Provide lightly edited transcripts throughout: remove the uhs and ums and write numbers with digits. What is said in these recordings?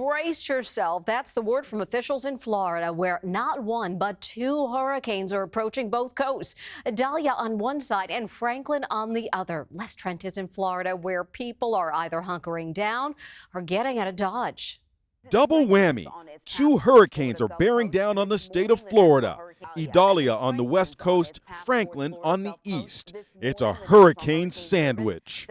Brace yourself. That's the word from officials in Florida, where not one but two hurricanes are approaching both coasts. Idalia on one side and Franklin on the other. Les Trent is in Florida, where people are either hunkering down or getting out of Dodge. Double whammy. Two hurricanes are bearing down on the state of Florida. Idalia on the west coast, Franklin on the east. It's a hurricane sandwich.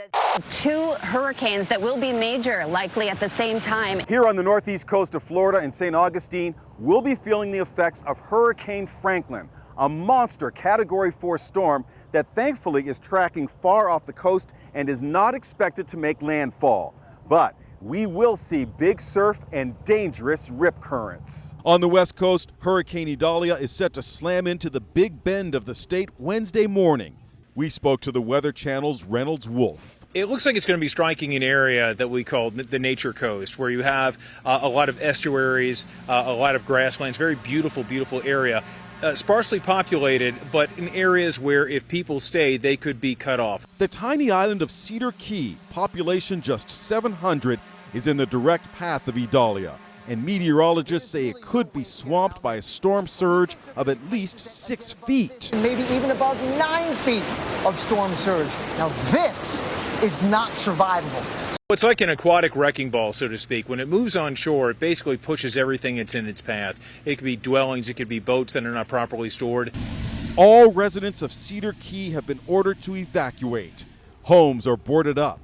Two hurricanes that will be major, likely at the same time. Here on the northeast coast of Florida in St. Augustine, we'll be feeling the effects of Hurricane Franklin, a monster Category 4 storm that thankfully is tracking far off the coast and is not expected to make landfall. But we will see big surf and dangerous rip currents. On the west coast, Hurricane Idalia is set to slam into the Big Bend of the state Wednesday morning. We spoke to the Weather Channel's Reynolds Wolf. It looks like it's going to be striking an area that we call the nature coast, where you have a lot of estuaries, a lot of grasslands, very beautiful, beautiful area. Sparsely populated, but in areas where if people stay, they could be cut off. The tiny island of Cedar Key, population just 700, is in the direct path of Idalia, and meteorologists say it could be swamped by a storm surge of at least 6 feet. Maybe even above 9 feet of storm surge. Now this is not survivable. It's like an aquatic wrecking ball, so to speak. When it moves on shore, it basically pushes everything that's in its path. It could be dwellings, it could be boats that are not properly stored. All residents of Cedar Key have been ordered to evacuate. Homes are boarded up.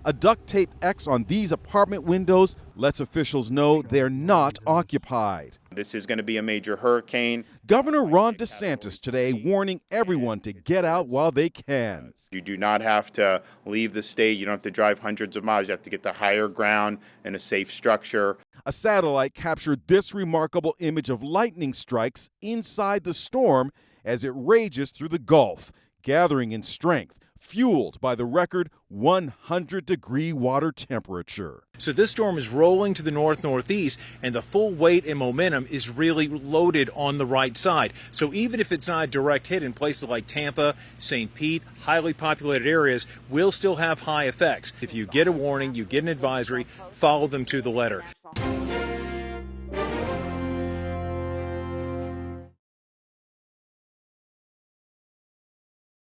A duct tape X on these apartment windows lets officials know they're not occupied. This is going to be a major hurricane. Governor Ron DeSantis today warning everyone to get out while they can. You do not have to leave the state. You don't have to drive hundreds of miles. You have to get to higher ground in a safe structure. A satellite captured this remarkable image of lightning strikes inside the storm as it rages through the Gulf, gathering in strength, fueled by the record 100-degree water temperature. So this storm is rolling to the north-northeast, and the full weight and momentum is really loaded on the right side. So even if it's not a direct hit in places like Tampa, St. Pete, highly populated areas, will still have high effects. If you get a warning, you get an advisory, follow them to the letter.